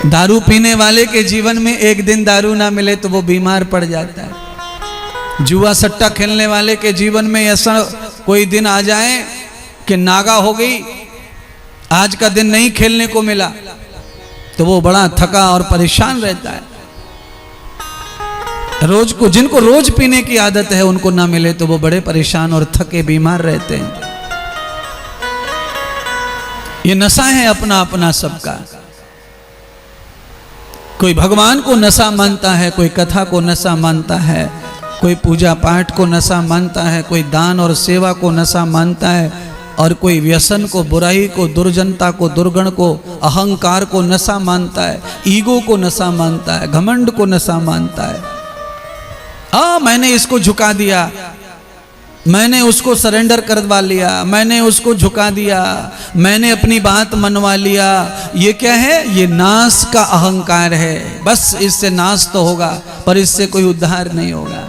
दारू पीने वाले के जीवन में एक दिन दारू ना मिले तो वो बीमार पड़ जाता है। जुआ सट्टा खेलने वाले के जीवन में ऐसा कोई दिन आ जाए कि नागा हो गई, आज का दिन नहीं खेलने को मिला, तो वो बड़ा थका और परेशान रहता है। रोज को जिनको रोज पीने की आदत है उनको ना मिले तो वो बड़े परेशान और थके बीमार रहते हैं। ये नशा है अपना अपना सबका। कोई भगवान को नशा मानता है, कोई कथा को नशा मानता है, कोई पूजा पाठ को नशा मानता है, कोई दान और सेवा को नशा मानता है, और कोई व्यसन को, बुराई को, दुर्जनता को, दुर्गुण को, अहंकार को नशा मानता है, ईगो को नशा मानता है, घमंड को नशा मानता है। मैंने इसको झुका दिया, मैंने उसको सरेंडर करवा लिया, मैंने उसको झुका दिया, मैंने अपनी बात मनवा लिया। ये क्या है? ये नाश का अहंकार है। बस इससे नाश तो होगा पर इससे कोई उद्धार नहीं होगा।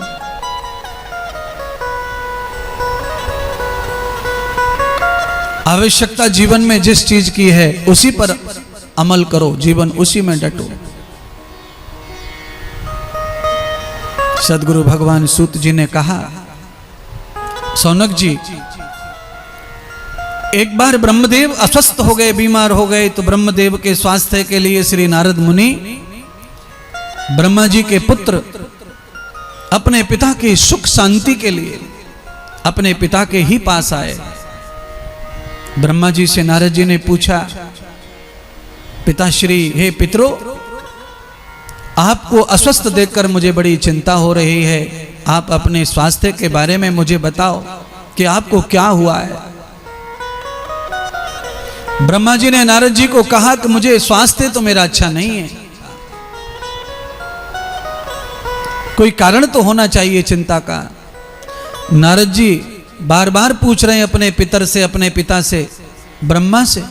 आवश्यकता जीवन में जिस चीज की है उसी पर अमल करो, जीवन उसी में डटो। सदगुरु भगवान सूत जी ने कहा, सौनक जी, एक बार ब्रह्मदेव अस्वस्थ हो गए, बीमार हो गए, तो ब्रह्मदेव के स्वास्थ्य के लिए श्री नारद मुनि ब्रह्मा जी के पुत्र अपने पिता की सुख शांति के लिए अपने पिता के ही पास आए। ब्रह्मा जी से नारद जी ने पूछा, पिताश्री, हे पितरो, आपको अस्वस्थ देखकर मुझे बड़ी चिंता हो रही है। आप अपने स्वास्थ्य के बारे में मुझे बताओ कि आपको क्या हुआ है। ब्रह्मा जी ने नारद जी को कहा कि मुझे स्वास्थ्य तो मेरा अच्छा नहीं है, कोई कारण तो होना चाहिए चिंता का। नारद जी बार बार पूछ रहे हैं अपने पितर से, अपने पिता से, ब्रह्मा से,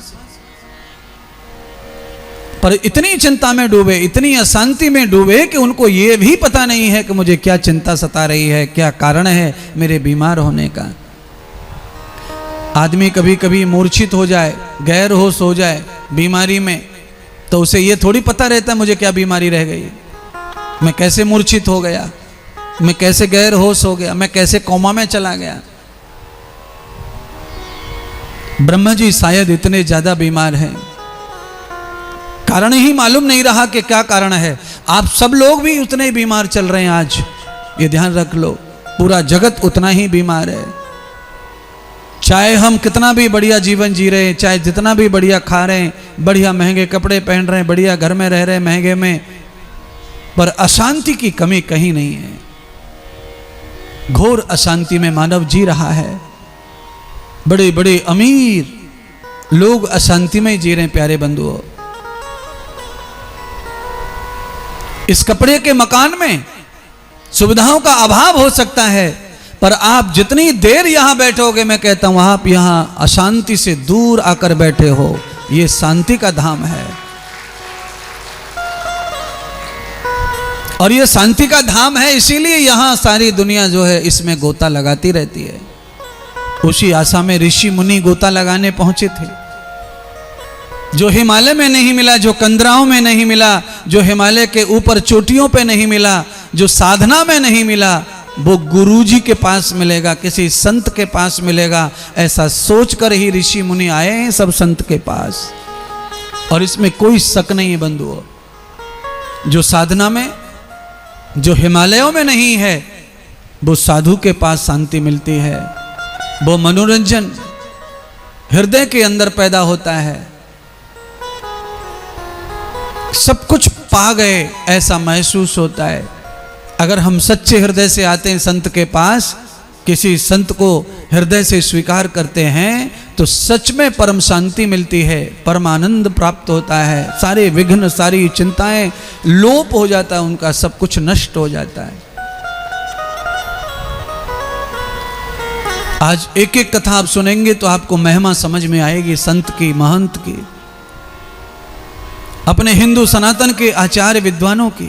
पर इतनी चिंता में डूबे, इतनी अशांति में डूबे कि उनको ये भी पता नहीं है कि मुझे क्या चिंता सता रही है, क्या कारण है मेरे बीमार होने का। आदमी कभी कभी मूर्छित हो जाए, गैर होश हो जाए बीमारी में, तो उसे ये थोड़ी पता रहता मुझे क्या बीमारी रह गई, मैं कैसे मूर्छित हो गया, मैं कैसे गैर होश हो गया, मैं कैसे कोमा में चला गया। ब्रह्मा जी शायद इतने ज्यादा बीमार हैं, कारण ही मालूम नहीं रहा कि क्या कारण है। आप सब लोग भी उतने ही बीमार चल रहे हैं आज, ये ध्यान रख लो, पूरा जगत उतना ही बीमार है। चाहे हम कितना भी बढ़िया जीवन जी रहे हैं, चाहे जितना भी बढ़िया खा रहे हैं, बढ़िया महंगे कपड़े पहन रहे हैं, बढ़िया घर में रह रहे हैं महंगे में, पर अशांति की कमी कहीं नहीं है। घोर अशांति में मानव जी रहा है। बड़े बड़े अमीर लोग अशांति में जी रहे हैं। प्यारे बंधुओं, इस कपड़े के मकान में सुविधाओं का अभाव हो सकता है, पर आप जितनी देर यहां बैठोगे, मैं कहता हूं आप यहां अशांति से दूर आकर बैठे हो। यह शांति का धाम है, और यह शांति का धाम है, इसीलिए यहां सारी दुनिया जो है इसमें गोता लगाती रहती है। उसी आशा में ऋषि मुनि गोता लगाने पहुंचे थे। जो हिमालय में नहीं मिला, जो कंदराओं में नहीं मिला, जो हिमालय के ऊपर चोटियों पे नहीं मिला, जो साधना में नहीं मिला, वो गुरुजी के पास मिलेगा, किसी संत के पास मिलेगा। ऐसा सोचकर ही ऋषि मुनि आए हैं सब संत के पास, और इसमें कोई शक नहीं है बंधुओं। जो साधना में, जो हिमालयों में नहीं है, वो साधु के पास शांति मिलती है। वो मनोरंजन हृदय के अंदर पैदा होता है। सब कुछ पा गए ऐसा महसूस होता है। अगर हम सच्चे हृदय से आते हैं संत के पास, किसी संत को हृदय से स्वीकार करते हैं, तो सच में परम शांति मिलती है, परम आनंद प्राप्त होता है। सारे विघ्न, सारी चिंताएं लोप हो जाता है, उनका सब कुछ नष्ट हो जाता है। आज एक एक कथा आप सुनेंगे तो आपको महिमा समझ में आएगी संत की, महंत की, अपने हिंदू सनातन के आचार्य विद्वानों की।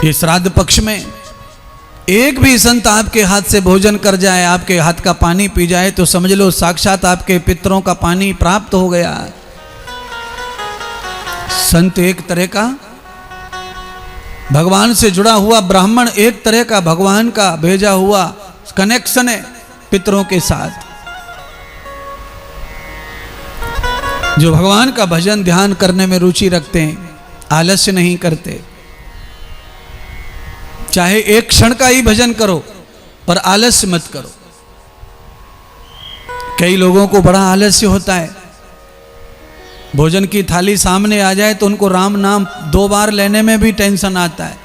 ये श्राद्ध पक्ष में एक भी संत आपके हाथ से भोजन कर जाए, आपके हाथ का पानी पी जाए, तो समझ लो साक्षात आपके पितरों का पानी प्राप्त हो गया। संत एक तरह का भगवान से जुड़ा हुआ, ब्राह्मण एक तरह का भगवान का भेजा हुआ कनेक्शन है पितरों के साथ, जो भगवान का भजन ध्यान करने में रुचि रखते हैं, आलस्य नहीं करते। चाहे एक क्षण का ही भजन करो, पर आलस्य मत करो। कई लोगों को बड़ा आलस्य होता है, भोजन की थाली सामने आ जाए तो उनको राम नाम 2 बार लेने में भी टेंशन आता है।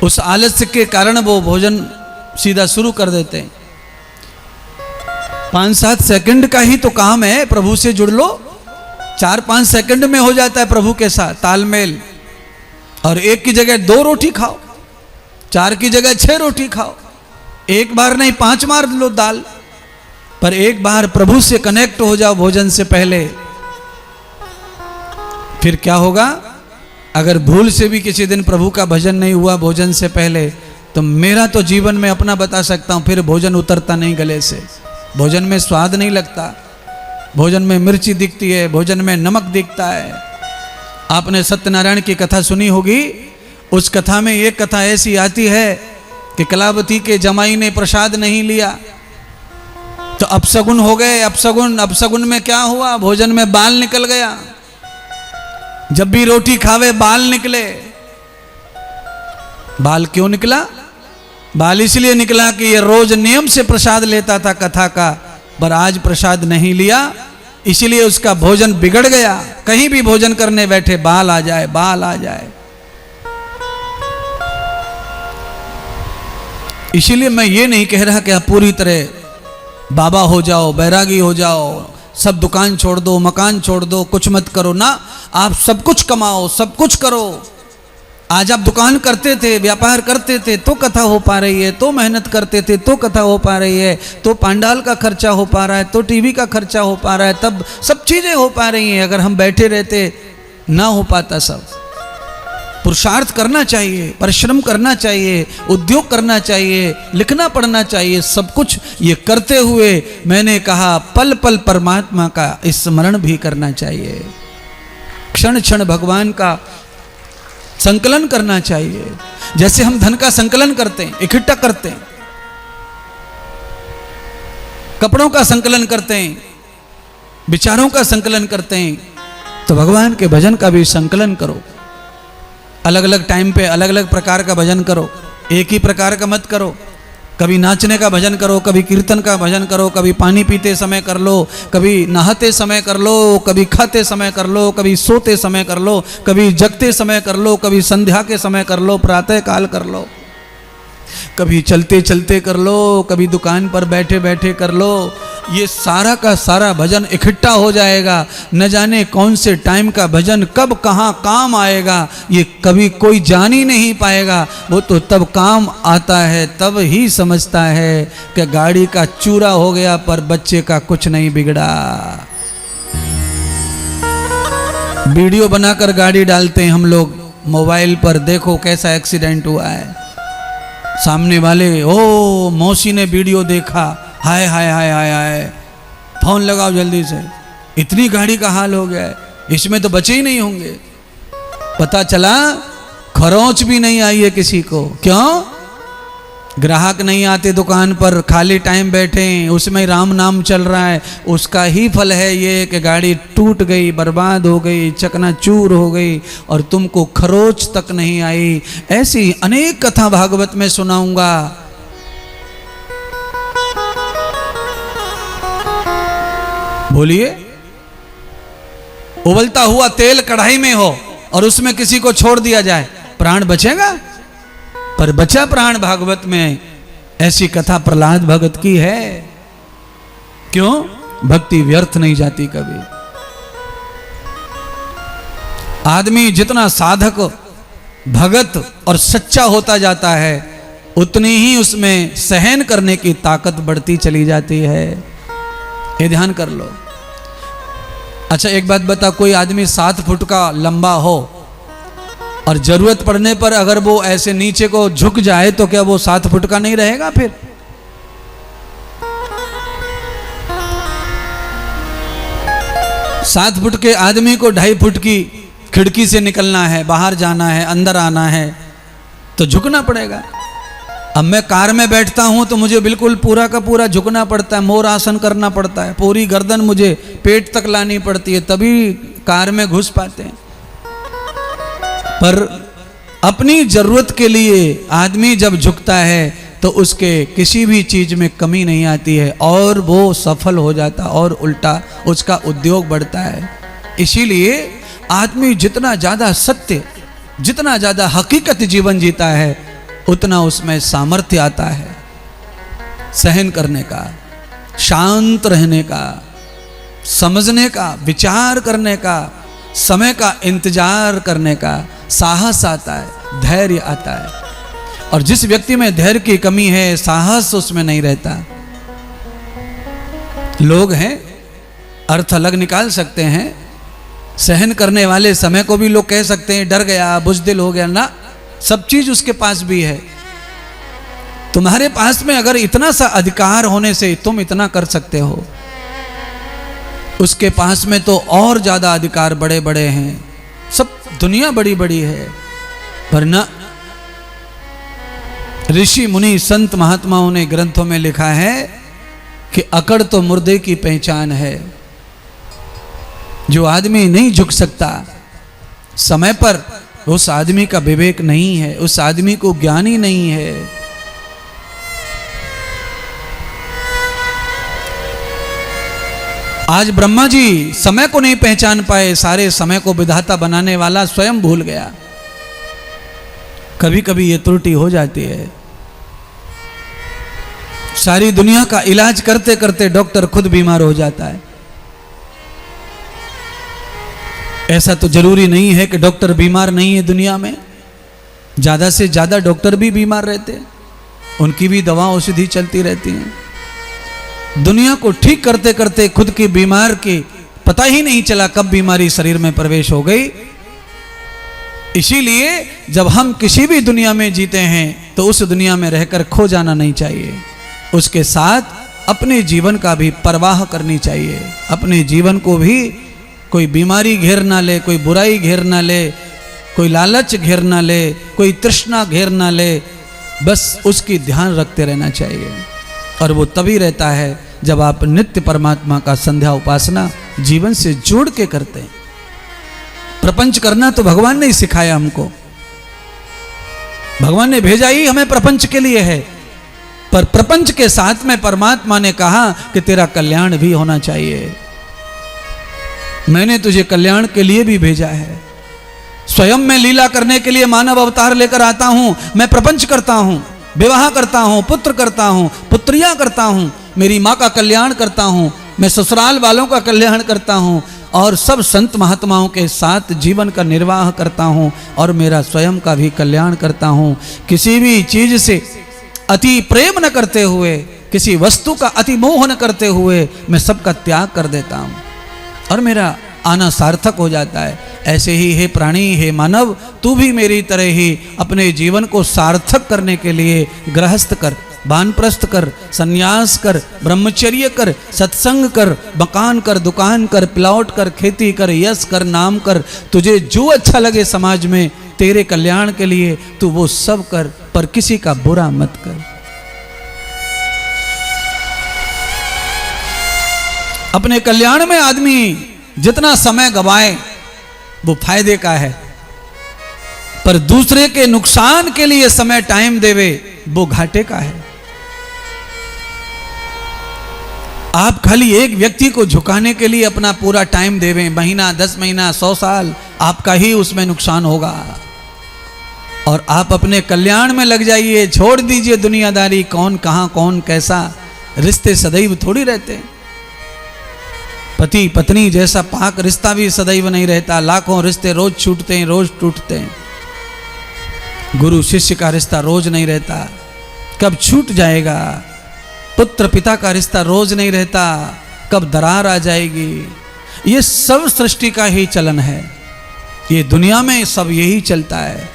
उस आलस्य के कारण वो भोजन सीधा शुरू कर देते हैं। 5-7 सेकंड का ही तो काम है, प्रभु से जुड़ लो, 4-5 सेकंड में हो जाता है प्रभु के साथ तालमेल। और एक की जगह 2 रोटी खाओ, 4 की जगह 6 रोटी खाओ, एक बार नहीं 5 बार लो दाल, पर एक बार प्रभु से कनेक्ट हो जाओ भोजन से पहले। फिर क्या होगा, अगर भूल से भी किसी दिन प्रभु का भजन नहीं हुआ भोजन से पहले, तो मेरा तो जीवन में अपना बता सकता हूं, फिर भोजन उतरता नहीं गले से, भोजन में स्वाद नहीं लगता, भोजन में मिर्ची दिखती है, भोजन में नमक दिखता है। आपने सत्यनारायण की कथा सुनी होगी, उस कथा में एक कथा ऐसी आती है कि कलावती के जमाई ने प्रसाद नहीं लिया तो अपशगुन हो गए। अपशगुन में क्या हुआ, भोजन में बाल निकल गया। जब भी रोटी खावे बाल निकले। बाल क्यों निकला? बाल इसलिए निकला कि ये रोज नियम से प्रसाद लेता था कथा का, पर आज प्रसाद नहीं लिया, इसलिए उसका भोजन बिगड़ गया। कहीं भी भोजन करने बैठे बाल आ जाए, बाल आ जाए। इसीलिए मैं ये नहीं कह रहा कि आप पूरी तरह बाबा हो जाओ, बैरागी हो जाओ, सब दुकान छोड़ दो, मकान छोड़ दो, कुछ मत करो ना। आप सब कुछ कमाओ, सब कुछ करो। आज आप दुकान करते थे, व्यापार करते थे तो कथा हो पा रही है, तो मेहनत करते थे तो कथा हो पा रही है, तो पांडाल का खर्चा हो पा रहा है, तो टीवी का खर्चा हो पा रहा है, तब सब चीजें हो पा रही हैं। अगर हम बैठे रहते ना हो पाता सब। पुरुषार्थ करना चाहिए, परिश्रम करना चाहिए, उद्योग करना चाहिए, लिखना पढ़ना चाहिए, सब कुछ ये करते हुए मैंने कहा पल पल परमात्मा का स्मरण भी करना चाहिए, क्षण क्षण भगवान का संकलन करना चाहिए। जैसे हम धन का संकलन करते हैं, इकट्ठा करते हैं, कपड़ों का संकलन करते हैं, विचारों का संकलन करते हैं, तो भगवान के भजन का भी संकलन करो। अलग अलग टाइम पे अलग अलग प्रकार का भजन करो, एक ही प्रकार का मत करो। कभी नाचने का भजन करो, कभी कीर्तन का भजन करो, कभी पानी पीते समय कर लो, कभी नहाते समय कर लो, कभी खाते समय कर लो, कभी सोते समय कर लो, कभी जगते समय कर लो, कभी संध्या के समय कर लो, प्रातः काल कर लो, कभी चलते चलते कर लो, कभी दुकान पर बैठे बैठे कर लो। ये सारा का सारा भजन इकट्ठा हो जाएगा। न जाने कौन से टाइम का भजन कब कहाँ काम आएगा, ये कभी कोई जान ही नहीं पाएगा। वो तो तब काम आता है, तब ही समझता है कि गाड़ी का चूरा हो गया पर बच्चे का कुछ नहीं बिगड़ा। वीडियो बनाकर गाड़ी डालते हैं हम लोग मोबाइल पर, देखो कैसा एक्सीडेंट हुआ है। सामने वाले, ओ मौसी ने वीडियो देखा, हाय हाय हाय हाय हाय, फोन लगाओ जल्दी से, इतनी गाड़ी का हाल हो गया है, इसमें तो बचे ही नहीं होंगे। पता चला खरोंच भी नहीं आई है किसी को। क्यों? ग्राहक नहीं आते दुकान पर, खाली टाइम बैठे, उसमें राम नाम चल रहा है। उसका ही फल है ये कि गाड़ी टूट गई, बर्बाद हो गई, चकनाचूर हो गई और तुमको खरोच तक नहीं आई। ऐसी अनेक कथा भागवत में सुनाऊंगा। बोलिए, उबलता हुआ तेल कढ़ाई में हो और उसमें किसी को छोड़ दिया जाए, प्राण बचेगा? पर बचा प्राण भागवत में। ऐसी कथा प्रहलाद भगत की है। क्यों? भक्ति व्यर्थ नहीं जाती कभी। आदमी जितना साधक, भगत और सच्चा होता जाता है, उतनी ही उसमें सहन करने की ताकत बढ़ती चली जाती है। ये ध्यान कर लो। अच्छा एक बात बता, कोई आदमी 7 फुट का लंबा हो और जरूरत पड़ने पर अगर वो ऐसे नीचे को झुक जाए तो क्या वो 7 फुट का नहीं रहेगा फिर? सात फुट के आदमी को 2.5 फुट की खिड़की से निकलना है, बाहर जाना है, अंदर आना है, तो झुकना पड़ेगा। अब मैं कार में बैठता हूं तो मुझे बिल्कुल पूरा का पूरा झुकना पड़ता है, मोर आसन करना पड़ता है, पूरी गर्दन मुझे पेट तक लानी पड़ती है, तभी कार में घुस पाते हैं। पर अपनी जरूरत के लिए आदमी जब झुकता है तो उसके किसी भी चीज में कमी नहीं आती है और वो सफल हो जाता और उल्टा उसका उद्योग बढ़ता है। इसीलिए आदमी जितना ज्यादा सत्य, जितना ज्यादा हकीकत जीवन जीता है, उतना उसमें सामर्थ्य आता है सहन करने का, शांत रहने का, समझने का, विचार करने का, समय का इंतजार करने का, साहस आता है, धैर्य आता है। और जिस व्यक्ति में धैर्य की कमी है, साहस उसमें नहीं रहता। लोग हैं, अर्थ अलग निकाल सकते हैं। सहन करने वाले समय को भी लोग कह सकते हैं डर गया, बुज़दिल हो गया ना, सब चीज उसके पास भी है। तुम्हारे पास में अगर इतना सा अधिकार होने से तुम इतना कर सकते हो, उसके पास में तो और ज्यादा अधिकार बड़े बड़े हैं, सब दुनिया बड़ी बड़ी है। वरना ऋषि मुनि संत महात्माओं ने ग्रंथों में लिखा है कि अकड़ तो मुर्दे की पहचान है। जो आदमी नहीं झुक सकता समय पर, उस आदमी का विवेक नहीं है, उस आदमी को ज्ञान ही नहीं है। आज ब्रह्मा जी समय को नहीं पहचान पाए, सारे समय को विधाता बनाने वाला स्वयं भूल गया। कभी कभी ये त्रुटि हो जाती है। सारी दुनिया का इलाज करते करते डॉक्टर खुद बीमार हो जाता है। ऐसा तो जरूरी नहीं है कि डॉक्टर बीमार नहीं है दुनिया में, ज्यादा से ज्यादा डॉक्टर भी बीमार रहते हैं, उनकी भी दवा औषधि चलती रहती है। दुनिया को ठीक करते करते खुद की बीमार की पता ही नहीं चला कब बीमारी शरीर में प्रवेश हो गई। इसीलिए जब हम किसी भी दुनिया में जीते हैं तो उस दुनिया में रहकर खो जाना नहीं चाहिए, उसके साथ अपने जीवन का भी परवाह करनी चाहिए। अपने जीवन को भी कोई बीमारी घेर ना ले, कोई बुराई घेर ना ले, कोई लालच घेर ना ले, कोई तृष्णा घेर ना ले, बस उसकी ध्यान रखते रहना चाहिए। और वो तभी रहता है जब आप नित्य परमात्मा का संध्या उपासना जीवन से जोड़ के करते हैं। प्रपंच करना तो भगवान ने ही सिखाया हमको, भगवान ने भेजा ही हमें प्रपंच के लिए है, पर प्रपंच के साथ में परमात्मा ने कहा कि तेरा कल्याण भी होना चाहिए। मैंने तुझे कल्याण के लिए भी भेजा है। स्वयं मैं लीला करने के लिए मानव अवतार लेकर आता हूं, मैं प्रपंच करता हूं, विवाह करता हूं, पुत्र करता हूं, पुत्रियां करता हूं, मेरी मां का कल्याण करता हूं, मैं ससुराल वालों का कल्याण करता हूं और सब संत महात्माओं के साथ जीवन का निर्वाह करता हूं और मेरा स्वयं का भी कल्याण करता हूं। किसी भी चीज से अति प्रेम न करते हुए, किसी वस्तु का अति मोह न करते हुए मैं सबका त्याग कर देता हूं और मेरा आना सार्थक हो जाता है। ऐसे ही हे प्राणी, हे मानव, तू भी मेरी तरह ही अपने जीवन को सार्थक करने के लिए गृहस्थ कर, वानप्रस्थ कर, संन्यास कर, ब्रह्मचर्य कर, सत्संग कर, मकान कर, दुकान कर, प्लॉट कर, खेती कर, यश कर, नाम कर, तुझे जो अच्छा लगे समाज में तेरे कल्याण के लिए तू वो सब कर, पर किसी का बुरा मत कर। अपने कल्याण में आदमी जितना समय गवाए वो फायदे का है, पर दूसरे के नुकसान के लिए समय टाइम देवे वो घाटे का है। आप खाली एक व्यक्ति को झुकाने के लिए अपना पूरा टाइम देवें, महीना, 10 महीना, 100 साल, आपका ही उसमें नुकसान होगा। और आप अपने कल्याण में लग जाइए, छोड़ दीजिए दुनियादारी, कौन कहां कौन कैसा। रिश्ते सदैव थोड़ी रहते, पति पत्नी जैसा पाक रिश्ता भी सदैव नहीं रहता। लाखों रिश्ते रोज छूटते हैं, रोज टूटते हैं। गुरु शिष्य का रिश्ता रोज नहीं रहता, कब छूट जाएगा। पुत्र पिता का रिश्ता रोज नहीं रहता, कब दरार आ जाएगी। ये सब सृष्टि का ही चलन है। ये दुनिया में सब यही चलता है।